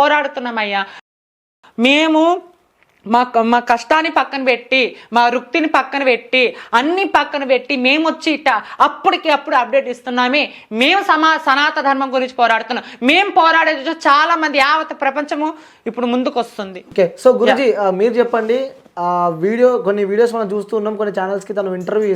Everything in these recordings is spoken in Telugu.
పోరాడుతున్నామయ్యా. మేము మా కష్టాన్ని పక్కన పెట్టి, మా వృత్తిని పక్కన పెట్టి, అన్ని పక్కన పెట్టి మేము వచ్చి ఇట్ట అప్పటికి అప్పుడు అప్డేట్ ఇస్తున్నామే. మేము సనాతన ధర్మం గురించి పోరాడుతున్నాం. మేము పోరాడే చాలా మంది యావత్ ప్రపంచము ఇప్పుడు ముందుకు వస్తుంది. ఓకే, సో గురుజీ మీరు చెప్పండి, కొన్ని వీడియోస్ మనం చూస్తూ ఉన్నాం, కొన్ని ఛానల్స్కి తను ఇంటర్వ్యూ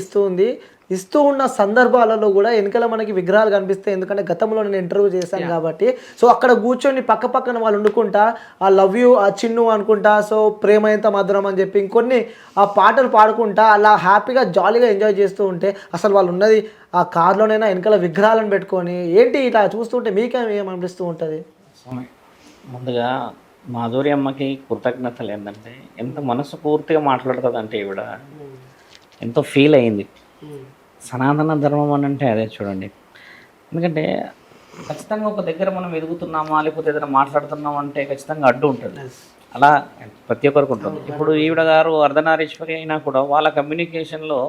ఇస్తూ ఉన్న సందర్భాలలో కూడా వెనకాల మనకి విగ్రహాలు కనిపిస్తాయి. ఎందుకంటే గతంలో నేను ఇంటర్వ్యూ చేశాను కాబట్టి. సో అక్కడ కూర్చొని పక్కన వాళ్ళు వండుకుంటా ఆ లవ్ యూ ఆ చిన్ను అనుకుంటా, సో ప్రేమ ఎంత మధురం అని చెప్పి ఇంకొన్ని ఆ పాటలు పాడుకుంటా అలా హ్యాపీగా జాలీగా ఎంజాయ్ చేస్తూ ఉంటే, అసలు వాళ్ళు ఉన్నది ఆ కార్లోనైనా వెనకాల విగ్రహాలను పెట్టుకొని ఏంటి ఇట్లా చూస్తుంటే మీకేమనిపిస్తూ ఉంటుంది? ముందుగా మాధురి అమ్మకి కృతజ్ఞతలు. ఏంటంటే ఎంత మనసు పూర్తిగా మాట్లాడుతుంది అంటే ఈవిడ ఎంతో ఫీల్ అయింది. సనాతన ధర్మం అని అంటే అదే చూడండి. ఎందుకంటే ఖచ్చితంగా ఒక దగ్గర మనం ఎదుగుతున్నామా లేకపోతే ఏదైనా మాట్లాడుతున్నాం అంటే ఖచ్చితంగా అడ్డు ఉంటుంది. అలా ప్రతి ఒక్కరికి ఉంటుంది. ఇప్పుడు ఈవిడ గారు అర్ధనారీశ్వరి అయినా కూడా వాళ్ళ కమ్యూనికేషన్లో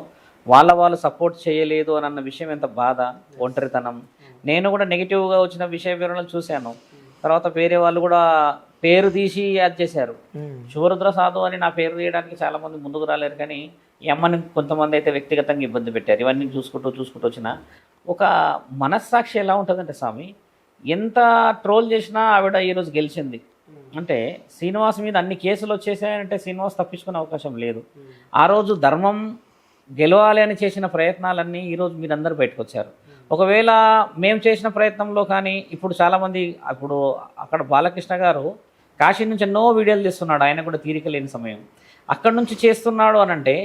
వాళ్ళు సపోర్ట్ చేయలేదు అని అన్న విషయం ఎంత బాధ, ఒంటరితనం. నేను కూడా నెగిటివ్గా వచ్చిన విషయ వివరణలు చూశాను. తర్వాత వేరే వాళ్ళు కూడా పేరు తీసి యాడ్ చేశారు. శివరుద్ర సాధు అని నా పేరు తీయడానికి చాలామంది ముందుకు రాలేరు, కానీ ఈ అమ్మని కొంతమంది అయితే వ్యక్తిగతంగా ఇబ్బంది పెట్టారు. ఇవన్నీ చూసుకుంటూ వచ్చిన ఒక మనస్సాక్షి ఎలా ఉంటుందంటే స్వామి, ఎంత ట్రోల్ చేసినా ఆవిడ ఈరోజు గెలిచింది. అంటే శ్రీనివాస్ మీద అన్ని కేసులు వచ్చేసాయంటే శ్రీనివాస్ తప్పించుకునే అవకాశం లేదు. ఆ రోజు ధర్మం గెలవాలి అని చేసిన ప్రయత్నాలన్నీ ఈరోజు మీరందరూ బయటకు వచ్చారు. ఒకవేళ మేము చేసిన ప్రయత్నంలో కానీ ఇప్పుడు చాలామంది, ఇప్పుడు అక్కడ బాలకృష్ణ గారు కాశీ నుంచి ఎన్నో వీడియోలు తీస్తున్నాడు, ఆయన కూడా తీరిక లేని సమయం. అక్కడ నుంచి చేస్తున్నాడు అని అంటే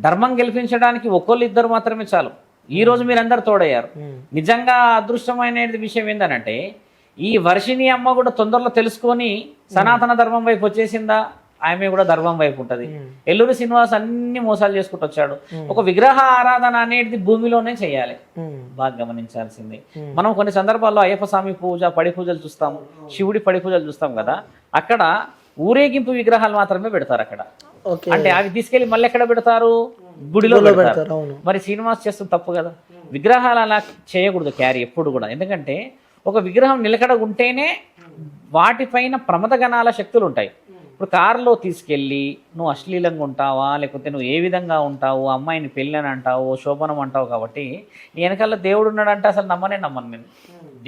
ధర్మం గెలిపించడానికి ఇద్దరు మాత్రమే చాలు. ఈరోజు మీరందరూ తోడయ్యారు. నిజంగా అదృష్టమైన విషయం ఏంటనంటే ఈ వర్షిణి అమ్మ కూడా తొందరలో తెలుసుకొని సనాతన ధర్మం వైపు వచ్చేసిందా, ఆమె కూడా ధర్మం వైపు ఉంటుంది. ఎల్లూరి శ్రీనివాస్ అన్ని మోసాలు చేసుకుంటూ వచ్చాడు. ఒక విగ్రహ ఆరాధన అనేది భూమిలోనే చేయాలి, బాగా గమనించాల్సింది. మనం కొన్ని సందర్భాల్లో అయ్యప్ప స్వామి పూజ, పడి పూజలు చూస్తాం, శివుడి పడి పూజలు చూస్తాం కదా, అక్కడ ఊరేగింపు విగ్రహాలు మాత్రమే పెడతారు అక్కడ. అంటే అవి తీసుకెళ్లి మళ్ళీ ఎక్కడ పెడతారు, గుడిలో పెడతారు. మరి శ్రీనివాస్ చేస్తుంది తప్పు కదా. విగ్రహాలు అలా చేయకూడదు క్యారీ ఎప్పుడు కూడా. ఎందుకంటే ఒక విగ్రహం నిలకడ ఉంటేనే వాటిపైన ప్రమదగణాల శక్తులు ఉంటాయి. ఇప్పుడు కారులో తీసుకెళ్ళి నువ్వు అశ్లీలంగా ఉంటావా, లేకపోతే నువ్వు ఏ విధంగా ఉంటావు, అమ్మాయిని పెళ్ళని అంటావు, శోభనం అంటావు, కాబట్టి నీ వెనకాల దేవుడు ఉన్నాడంటే అసలు నమ్మను నేను.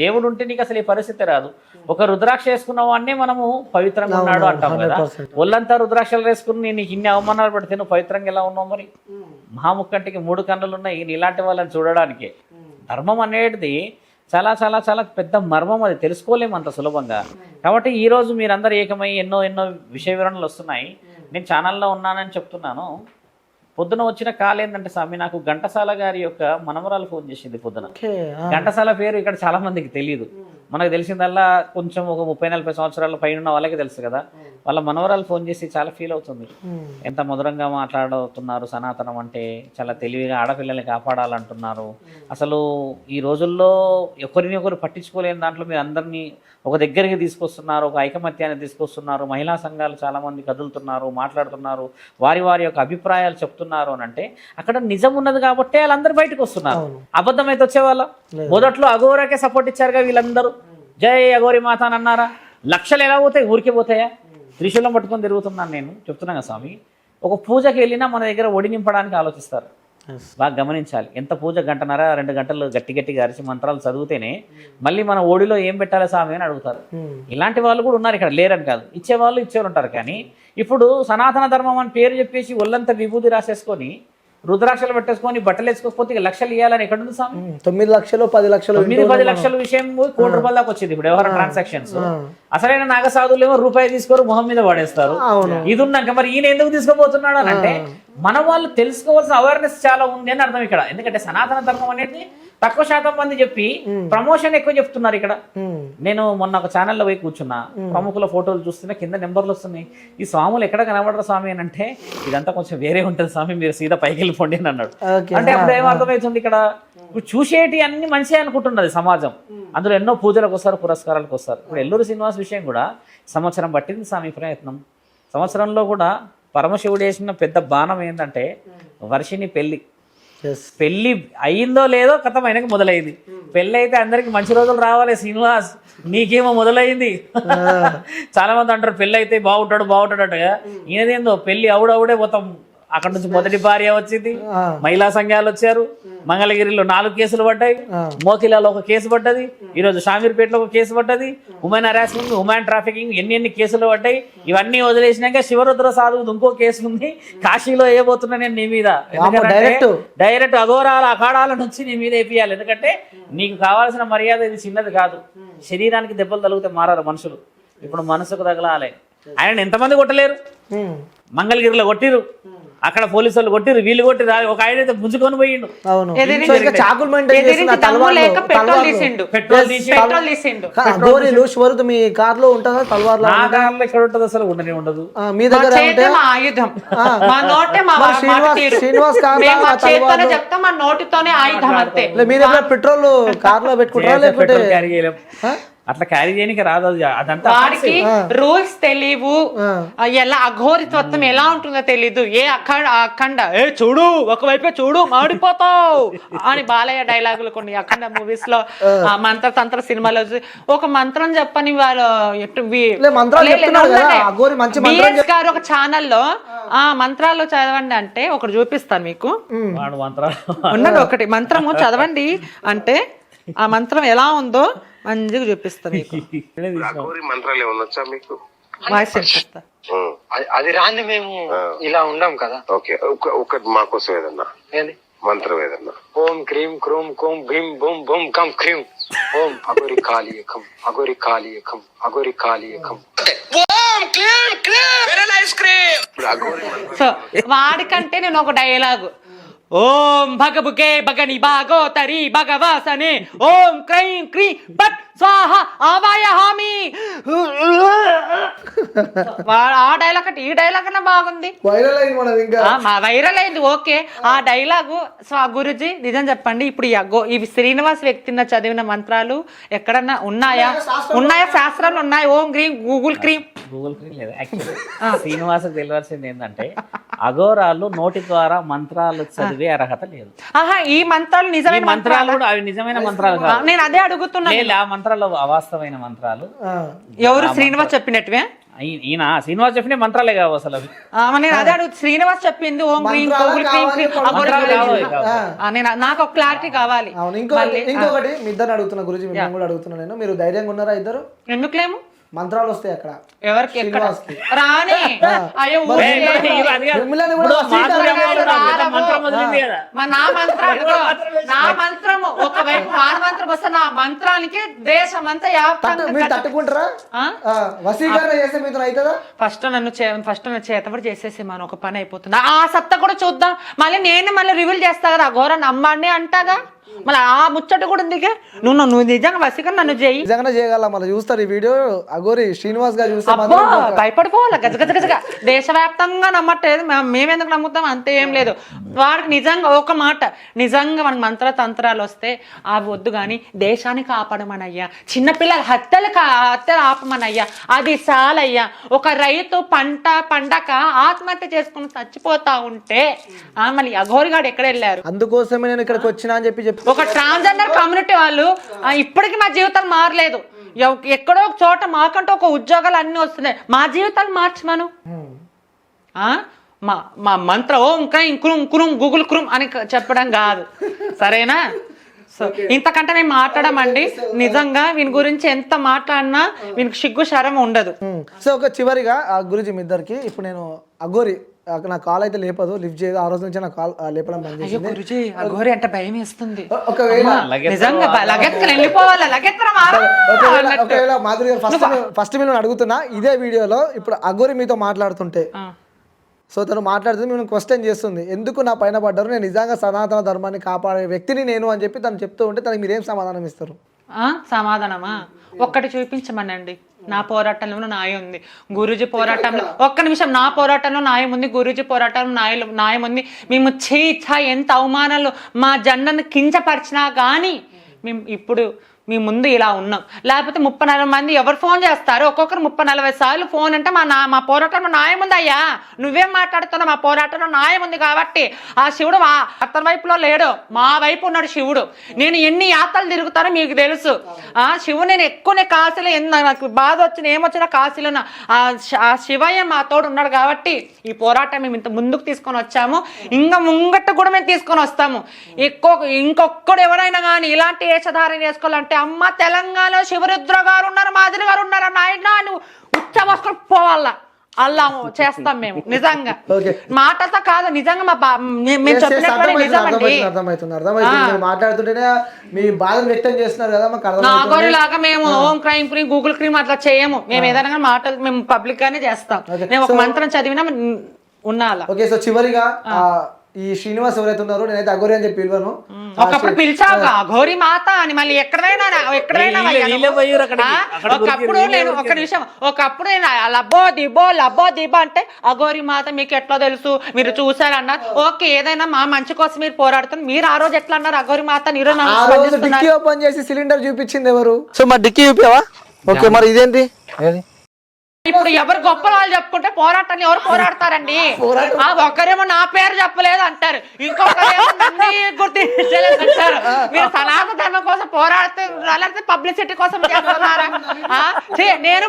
దేవుడు ఉంటే నీకు అసలు ఈ పరిస్థితి రాదు. ఒక రుద్రాక్ష వేసుకున్న వాడినే మనము పవిత్రంగా ఉన్నాడు అంటాం కదా. ఒళ్ళంతా రుద్రాక్షలు వేసుకుని నీకు ఇన్ని అవమానాలు పడితే నువ్వు పవిత్రంగా ఎలా ఉన్నావు? మరి మహాముక్కంటికి 3 కన్నులు ఉన్నాయి ఇలాంటి వాళ్ళని చూడడానికి. ధర్మం అనేది చాలా చాలా చాలా పెద్ద మర్మం, అది తెలుసుకోలేము అంత సులభంగా. కాబట్టి ఈరోజు మీరందరూ ఏకమై ఎన్నో విషయ వివరణలు వస్తున్నాయి. నేను ఛానల్లో ఉన్నానని చెప్తున్నాను. పొద్దున వచ్చిన కాల్ ఏంటంటే స్వామి, నాకు ఘంటసాల గారి యొక్క మనవరాలు ఫోన్ చేసింది పొద్దున. ఘంటసాల పేరు ఇక్కడ చాలా మందికి తెలియదు. మనకు తెలిసిందల్లా కొంచెం ఒక 30-40 సంవత్సరాల పైన ఉన్న వాళ్ళకి తెలుసు కదా. వాళ్ళ మనవరాలు ఫోన్ చేసి చాలా ఫీల్ అవుతుంది. ఎంత మధురంగా మాట్లాడుతున్నారు, సనాతనం అంటే చాలా తెలివిగా ఆడపిల్లల్ని కాపాడాలంటున్నారు. అసలు ఈ రోజుల్లో ఒకరిని ఒకరు పట్టించుకోలేని దాంట్లో మీరు అందరినీ ఒక దగ్గరికి తీసుకొస్తున్నారు, ఒక ఐకమత్యాన్ని తీసుకొస్తున్నారు. మహిళా సంఘాలు చాలామంది కదులుతున్నారు, మాట్లాడుతున్నారు, వారి యొక్క అభిప్రాయాలు చెప్తున్నారు అని అంటే అక్కడ నిజం ఉన్నది కాబట్టి వాళ్ళందరూ బయటకు వస్తున్నారు. అబద్ధం అయితే వచ్చేవాళ్ళం. మొదట్లో అఘోరాకే సపోర్ట్ ఇచ్చారుగా వీళ్ళందరూ. జై అఘోరి మాత అని అన్నారా? లక్షలు ఎలా పోతాయి, ఊరికే పోతాయా? త్రిశూలం పట్టుకొని తిరుగుతున్నాను నేను చెప్తున్నాను కదా స్వామి. ఒక పూజకి వెళ్ళినా మన దగ్గర ఒడి నింపడానికి ఆలోచిస్తారు. బాగా గమనించాలి. ఎంత పూజ 1.5-2 గంటలు గట్టిగా అరిచి మంత్రాలు చదివితేనే మళ్ళీ మన ఓడిలో ఏం పెట్టాలి స్వామి అని అడుగుతారు. ఇలాంటి వాళ్ళు కూడా ఉన్నారు ఇక్కడ, లేరని కాదు. ఇచ్చేవాళ్ళు ఇచ్చేవారు ఉంటారు. కానీ ఇప్పుడు సనాతన ధర్మం అని పేరు చెప్పేసి ఒళ్ళంతా విభూతి రాసేసుకొని రుద్రాక్షలు పెట్టేసుకొని బట్టలు వేసుకోకపోతే లక్షలు ఇవ్వాలని ఎక్కడ ఉంది స్వామి? 9 లక్షలు 10 లక్షలు 9-10 లక్షల విషయం ₹1 కోటి దాకా వచ్చింది ఇప్పుడు వ్యవహార ట్రాన్సాక్షన్స్. అసలైన నాగసాధులు ఏమో రూపాయి తీసుకోరు, మొహం మీద వాడేస్తారు. ఇది ఉన్నాక మరి ఈయన ఎందుకు తీసుకోబోతున్నాడు అని అంటే మన వాళ్ళు తెలుసుకోవాల్సిన అవేర్నెస్ చాలా ఉంది అని అర్థం ఇక్కడ. ఎందుకంటే సనాతన ధర్మం అనేది తక్కువ శాతం మంది చెప్పి ప్రమోషన్ ఎక్కువ చెప్తున్నారు ఇక్కడ. నేను మొన్న ఒక ఛానల్లో పోయి కూర్చున్నా, ప్రముఖుల ఫోటోలు చూస్తున్నా, కింద నెంబర్లు వస్తున్నాయి. ఈ స్వాములు ఎక్కడ కనబడరు స్వామి అని అంటే ఇదంతా కొంచెం వేరే ఉంటుంది స్వామి, మీరు సీదా పైకి వెళ్ళిపోండి అని అన్నాడు. అంటే అప్పుడు ఏమర్థమవుతుంది, ఇక్కడ చూసేటి అన్ని మంచి అనుకుంటున్నది సమాజం. అందులో ఎన్నో పూజలకు వస్తారు, పురస్కారాలకు వస్తారు. ఇప్పుడు ఎల్లూరి శ్రీనివాస్ విషయం కూడా సంవత్సరం పట్టింది స్వామి ప్రయత్నం. సంవత్సరంలో కూడా పరమశివుడు వేసిన పెద్ద బాణం ఏంటంటే వర్షిని పెళ్లి. ఎస్ పెళ్లి అయిందో లేదో కథం ఆయనకి మొదలైంది. పెళ్ళి అయితే అందరికి మంచి రోజులు రావాలి శ్రీనివాస్, నీకేమో మొదలైంది. చాలా మంది అంటారు పెళ్ళి అయితే బాగుంటాడు అట్టుగా. ఈయనదేందో పెళ్లి అవుడవుడే మొత్తం. అక్కడ నుంచి మొదటి భార్య వచ్చింది, మహిళా సంఘాలు వచ్చారు, మంగళగిరిలో 4 కేసులు పడ్డాయి, మోకిలాలో 1 కేసు పడ్డది, ఈరోజు షామీర్పేటలో 1 కేసు పడ్డది, ఉమెన్ హరాస్మెంట్, ఉమెన్ ట్రాఫికింగ్, ఎన్ని కేసులు పడ్డాయి. ఇవన్నీ వదిలేసినాక శివరుద్ర సాధువు ఇంకో కేసు ఉంది, కాశీలో వేయబోతున్నా నేను నీ మీద. డైరెక్ట్ అఘోరాల అఖాడాల నుంచి నీ మీద వేపియాలి. ఎందుకంటే నీకు కావాల్సిన మర్యాద ఇది చిన్నది కాదు. శరీరానికి దెబ్బలు తగిలితే మారారు మనుషులు, ఇప్పుడు మనసుకు తగలాలి. ఆయన ఎంతమంది కొట్టలేరు, మంగళగిరిలో కొట్టిరు, అక్కడ పోలీసు వాళ్ళు కొట్టిరు, వీళ్ళు కొట్టిరు. ఒక ఆయన అయితే గుంజుకొని పోయిండు. మీ కార్ లో ఉంటుందా తల్వార్? నా కార్లో ఎక్కడ ఉంటుంది అసలు? ఉండనే ఉండదు. మీ దగ్గర మీ దగ్గర పెట్రోల్ కార్ లో పెట్టుకుంటారా లేకపోతే అట్లా క్యారీ చేయడానికి రాదు. అదంతా వాడికి రూల్స్ తెలియవు, ఎలా అఘోరిత్వం ఎలా ఉంటుందో తెలీదు. అఖండ చూడు ఒకవైపే చూడు మాడిపోతావు అని బాలయ్య డైలాగులు కొన్ని అఖండ మూవీస్ లో, మంత్ర తంత్ర సినిమాలో ఒక మంత్రం చెప్పని వాళ్ళు గారు ఒక ఛానల్లో ఆ మంత్రాలు చదవండి అంటే ఒకటి చూపిస్తాను మీకు. ఉన్నది ఒకటి మంత్రము చదవండి అంటే ఆ మంత్రం ఎలా ఉందో మంచిగా చూపిస్తాను మీకు. మంత్రాలు ఏమన్నా వచ్చా మీకు? వాయిస్ వినిపిస్తా. అది రాంది మేము ఇలా ఉండం కదా. ఓకే, ఒకటి మాకోసం ఏదన్నా ఏంది మంత్రం ఏదన్నా. ఓం క్రీం క్రూం కోం భీం బూం బూం కం క్రీం ఓం అగోరి కాళీయకం అగోరి కాళీయకం అగోరి కాళీయకం. సో వాడికంటే నేను ఒక డైలాగు, ఓం భగబుకే భగని బాగో తరి భగవాసనే ఓం క్రైం క్రీ బట్ స్వాహ ఆవాయ హామి. ఆ డైలాగ్ అంటే ఈ డైలాగ్ అన్నా బాగుంది, వైరల్ అయింది. ఓకే, ఆ డైలాగు గురుజీ నిజం చెప్పండి, ఇప్పుడు ఇవి శ్రీనివాస్ వ్యక్తిన చదివిన మంత్రాలు ఎక్కడన్నా ఉన్నాయా? శాస్త్రాలు ఉన్నాయి? ఓం క్రీం గూగుల్ క్రీం లేదు. యాక్చువల్లీ శ్రీనివాసకు తెలియాల్సింది ఏంటంటే అఘోరాలు నోటి ద్వారా మంత్రాలు చదివే అర్హత లేదు. ఆహా, ఈ మంత్రాలు నిజమైన మంత్రాలు కూడా అవి నిజమైన మంత్రాలు కాదు. నేను అదే అడుగుతున్నా. ఆ మంత్రాలు అవాస్తవమైన మంత్రాలు. ఎవరు? శ్రీనివాస్ చెప్పినట్టువే. ఈయన శ్రీనివాస్ చెప్పిన మంత్రాలే కావు అసలు అవి. నేను అదే అడుగు, శ్రీనివాస్ చెప్పింది ఓం క్రీం గూగుల్ క్రీం నాకు ఒక క్లారిటీ కావాలి. ఇంకొకటి మీ ఇద్దరు అడుగుతున్నా గురించి, మిమ్మల్ని కూడా అడుగుతున్నా నేను. మీరు ధైర్యంగా ఉన్నారా ఇద్దరు? ఎందుకులేము, మంత్రాలు వస్తాయి అక్కడ. ఎవరికి రాని? అయ్యో నా మంత్రము ఒకవైపు వాన మంత్రం వస్తే నా మంత్రానికి దేశం అంతా తట్టుకుంటారా? వసీకరణ చేస్తే మీతో అవుతుందా? ఫస్ట్ నన్ను చేతబడి చేసేసి మనం ఒక పని అయిపోతుంది. ఆ సత్తా కూడా చూద్దాం. మళ్ళీ రివీల్ చేస్తా కదా, ఘోరాన్ని అమ్మాడిని అంటాగా. మళ్ళీ ఆ ముచ్చట కూడా ఉంది. నువ్వు నిజంగా వసీకరణ నన్ను నిజంగా చేయగల. మళ్ళీ చూస్తారు ఈ వీడియో అఘోరి శ్రీనివాస్ గారు చూస్తే భయపడిపోవాలి. గజగజగజగా దేశవ్యాప్తంగా నమ్మట్లేదు, మేమెందుకు నమ్ముతాం? అంతే ఏం లేదు. వాడికి నిజంగా ఒక మాట, నిజంగా మనకు మంత్రతంత్రాలు వస్తే అవి వద్దు కానీ దేశాన్ని కాపాడమనయ్యా, చిన్నపిల్లల హత్యలు ఆపమనయ్యా, అది చాలయ్యా. ఒక రైతు పంట పండక ఆత్మహత్య చేసుకుని చచ్చిపోతా ఉంటే మళ్ళీ అఘోరిగాడు ఎక్కడ వెళ్ళారు? అందుకోసమే నేను ఇక్కడికి వచ్చినా అని చెప్పి ఒక ట్రాన్స్జెండర్ కమ్యూనిటీ వాళ్ళు ఇప్పటికీ మా జీవితాలు మారలేదు. ఎక్కడో ఒక చోట మాకంటూ ఒక ఉద్యోగాలు అన్ని వస్తున్నాయి, మా జీవితాలు మార్చమను. మా మంత్రం ఓం క్రైం క్రూం క్రూం గూగుల్ క్రూం అని చెప్పడం కాదు, సరేనా? సో ఇంతకంటే నేను మాట్లాడమండి. నిజంగా వీని గురించి ఎంత మాట్లాడినా వీనికి సిగ్గు శరం ఉండదు. సో ఒక చివరిగా గురుజీ మీ ఇద్దరికి, ఇప్పుడు నేను అఘోరి నా కాల్ అయితే లేపదు, లిఫ్ట్ చేయదు. ఆ రోజు నుంచి నా కాల్ లేపడం బంద్ చేసింది. గురుజీ అఘోరి అంటే భయం వేస్తుంది. ఒకవేళ మాధురి గారు ఫస్ట్ మీరు అడుగుతున్నా ఇదే వీడియోలో, ఇప్పుడు అఘోరి మీతో మాట్లాడుతుంటే, సో తను మాట్లాడుతుంది, మేము క్వశ్చన్ చేస్తుంది, ఎందుకు నా పైన పడ్డారు, నేను నిజంగా సనాతన ధర్మాన్ని కాపాడే వ్యక్తిని నేను అని చెప్పి తను చెప్తూ ఉంటే తనకి మీరేం సమాధానం ఇస్తారు? సమాధానమా? ఒక్కటి చూపించమనండి. నా పోరాటంలో న్యాయం ఉంది, గురూజీ పోరాటంలో ఒక్క నిమిషం, నా పోరాటంలో న్యాయం ఉంది, గురూజీ పోరాటంలో న్యాయం ఉంది. మేము ఎంత అవమానాలు, మా జెండాను కించపరిచినా కానీ మేము ఇప్పుడు మీ ముందు ఇలా ఉన్నాం. లేకపోతే 30-40 మంది ఎవరు ఫోన్ చేస్తారు? ఒక్కొక్కరు 30-40 సార్లు ఫోన్ అంటే మా పోరాటంలో న్యాయం ఉంది అయ్యా. నువ్వేం మాట్లాడుతున్నావు? మా పోరాటంలో న్యాయం ఉంది కాబట్టి ఆ శివుడు అతని వైపులో లేడు, మా వైపు ఉన్నాడు శివుడు. నేను ఎన్ని యాత్రలు తిరుగుతానో మీకు తెలుసు. శివుడు నేను ఎక్కువనే కాశీలో నాకు బాధ వచ్చిన ఏమొచ్చినా కాశీలో ఆ శివయ్య మా తోడు ఉన్నాడు కాబట్టి ఈ పోరాటం మేము ఇంత ముందుకు తీసుకొని వచ్చాము. ఇంకా ముంగట్ట కూడా మేము తీసుకొని వస్తాము. ఇంకొక్కడు ఎవరైనా కానీ ఇలాంటి వేషధారణ చేసుకోవాలంటే అమ్మ తెలంగాణలో శివరుద్ర గారు ఉన్నారు, మాదిరి గారు ఉన్నారు, నాయన నువ్వు ఉచ్చమస్కరం పోవాలా అలా చేస్తాం మేము. నిజంగా మాటలతో కాదు, నిజంగా మేము చెప్పినట్టు నిజమండి. మాట్లాడుతుంటేనే మీ బాధను వ్యక్తం చేస్తున్నారు కదా, మాకు నాగోరిలాగా మేము ఓం క్రైమ్ క్రీమ్ గూగుల్ క్రీమ్ అట్లా చేయము. మేము ఏదైనా మాటలు మేము పబ్లిక్ గానే చేస్తాం. మేము ఒక మంత్రం చదివినా ఉన్నాలా. ఓకే, సో చివరిగా ఈ శ్రీనివాస్ ఎవరైతే ఉన్నారో నేనైతే అఘోరి అని చెప్పి పిలువను. ఒకప్పుడు పిలిచావు అఘోరి మాత అని, మళ్ళీ ఎక్కడైనా ఒకప్పుడు నేను ఒక నిమిషం ఒకప్పుడు లబ్బో దిబో అంటే అఘోరి మాత మీకు ఎట్లా తెలుసు, మీరు చూసారన్నా ఓకే, ఏదైనా మా మంచి కోసం మీరు పోరాడుతున్నారు. మీరు ఆ రోజు ఎట్లా అన్నారు అఘోరి మాత? డిక్కీ ఓపెన్ చేసి సిలిండర్ చూపించింది ఎవరు? సో మరి డిక్కీ చూపావా? ఓకే, మరి ఇదేంటి? ఇప్పుడు ఎవరు గొప్ప వాళ్ళు చెప్పుకుంటే పోరాటాన్ని ఎవరు పోరాడతారండి? ఒకరేమో నా పేరు చెప్పలేదు అంటారు, ఇంకొకరేమో నన్ను గుర్తించలేదు అంటారు. మీరు సనాతన ధర్మం కోసం పోరాడుతూ పబ్లిసిటీ కోసం చేస్తున్నారా? నేను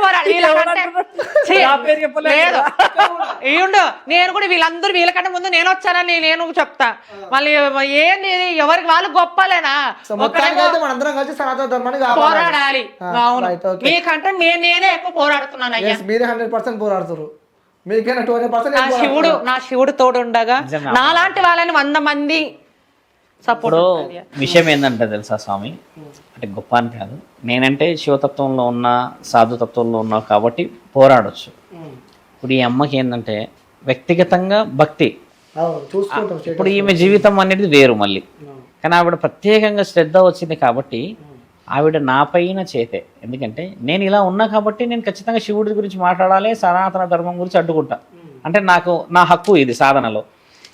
లేదు ఇయుండు, నేను కూడా వీళ్ళందరూ వీళ్ళకంటే ముందు నేను వచ్చానని నేను చెప్తా. మళ్ళీ ఏంది ఎవరికి వాళ్ళు గొప్పలేనా? పోరాడాలి. అవును, మీకంటే నేనే ఎక్కువ పోరాడుతున్నాను అయ్యా. మీరే 100% పోరాడుతారు, మీకైనా 20%. నా శివుడు తోడు ఉండగా నాలాంటి వాళ్ళని 100 మంది సపోర్ట్. విషయం ఏంటంటే తెలుసా స్వామి, అంటే గొప్ప అని కాదు, నేనంటే శివతత్వంలో ఉన్నా సాధుతత్వంలో ఉన్నా కాబట్టి పోరాడొచ్చు. ఇప్పుడు ఈ అమ్మకి ఏంటంటే వ్యక్తిగతంగా భక్తి, ఇప్పుడు ఈమె జీవితం అనేది వేరు మళ్ళీ, కానీ ఆవిడ ప్రత్యేకంగా శ్రద్ధ వచ్చింది కాబట్టి ఆవిడ నా పైన చేతే. ఎందుకంటే నేను ఇలా ఉన్నా కాబట్టి నేను ఖచ్చితంగా శివుడి గురించి మాట్లాడాలి, సనాతన ధర్మం గురించి అడ్డుకుంటా. అంటే నా హక్కు ఇది సాధనలో.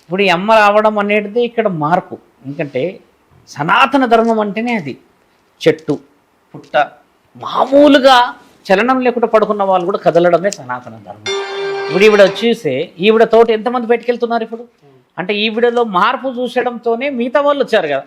ఇప్పుడు ఈ అమ్మ రావడం అనేది ఇక్కడ మార్పు. ఎందుకంటే సనాతన ధర్మం అంటేనే అది చెట్టు పుట్ట, మామూలుగా చలనం లేకుండా పడుకున్న వాళ్ళు కూడా కదలడమే సనాతన ధర్మం. ఇప్పుడు ఈవిడ వచ్చేస్తే ఈవిడ తోటి ఎంతమంది బయటకెళ్తున్నారు ఇప్పుడు? అంటే ఈవిడలో మార్పు చూసడంతోనే మిగతా వాళ్ళు వచ్చారు కదా.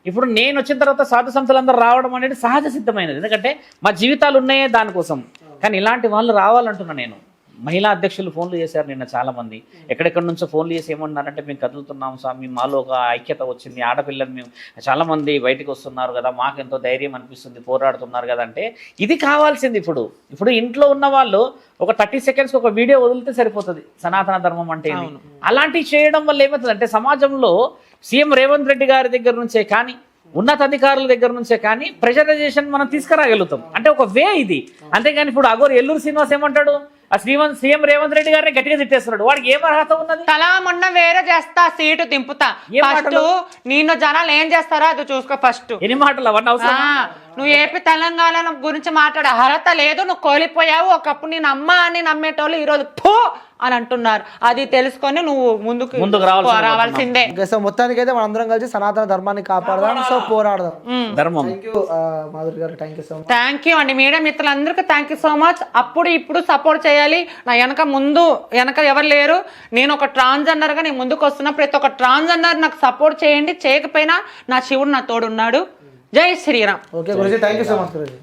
ఇప్పుడు నేను వచ్చిన తర్వాత సాధు సంస్థలందరూ రావడం అనేది సహజ సిద్ధమైనది, ఎందుకంటే మా జీవితాలు ఉన్నాయే దానికోసం. కానీ ఇలాంటి వాళ్ళు రావాలంటున్నా నేను. మహిళా అధ్యక్షులు ఫోన్లు చేశారు నిన్న చాలామంది, ఎక్కడెక్కడి నుంచో ఫోన్లు చేసి ఏమన్నారంటే మేము కదులుతున్నాం స్వామి, మాలో ఒక ఐక్యత వచ్చింది, ఆడపిల్లలు మేము చాలామంది బయటకు వస్తున్నారు కదా, మాకెంతో ధైర్యం అనిపిస్తుంది, పోరాడుతున్నారు కదా. అంటే ఇది కావాల్సింది. ఇప్పుడు ఇంట్లో ఉన్న వాళ్ళు ఒక 30 సెకండ్స్ ఒక వీడియో వదిలితే సరిపోతుంది సనాతన ధర్మం అంటే. అలాంటివి చేయడం వల్ల ఏమవుతుంది అంటే సమాజంలో సీఎం రేవంత్ రెడ్డి గారి దగ్గర నుంచే కానీ ఉన్నతాధికారుల దగ్గర నుంచే కానీ ప్రెషరైజేషన్ మనం తీసుకురాగలుగుతాం. అంటే ఒక వే ఇది. అంతేగాని ఇప్పుడు అఘోరి ఎల్లూరు శ్రీనివాస్ ఏమంటాడు, ఆ సీఎం రేవంత్ రెడ్డి గారిని గట్టిగా తిట్టేస్తున్నాడు. వాడికి ఏం అర్హత ఉన్నది? తలా మొన్న వేరే చేస్తా, సీటు దింపుతా. ఫస్ట్ నిన్ను జనాలు ఏం చేస్తారో అది చూసుకో. ఫస్ట్ ఎన్ని మాటలు అవన్నీ అవసరం? నువ్వు ఏపీ తెలంగాణ గురించి మాట్లాడే అర్హత లేదు, నువ్వు కోల్పోయావు. ఒకప్పుడు నేను అమ్మ అని నమ్మేటోళ్ళు ఈరోజు పో అని అంటున్నారు. అది తెలుసుకొని నువ్వు ముందుకు రావాల్సిందే. మొత్తానికి అయితే మనందరం కలిసి సనాతన ధర్మాన్ని కాపాడదాం, సో పోరాడదాం. థ్యాంక్ యూ అండి. మీడియా మిత్రులందరికీ థ్యాంక్ యూ సో మచ్. అప్పుడు ఇప్పుడు సపోర్ట్ చేయాలి. నా వెనక ఎవరు లేరు. నేను ఒక ట్రాన్స్జెండర్ గా నేను ముందుకు వస్తున్నా. ప్రతి ఒక్క ట్రాన్స్జెండర్ నాకు సపోర్ట్ చేయండి. చేయకపోయినా నా శివుడు నా తోడున్నాడు. జై Sriram. Okay Guruji, thank you so much Guruji.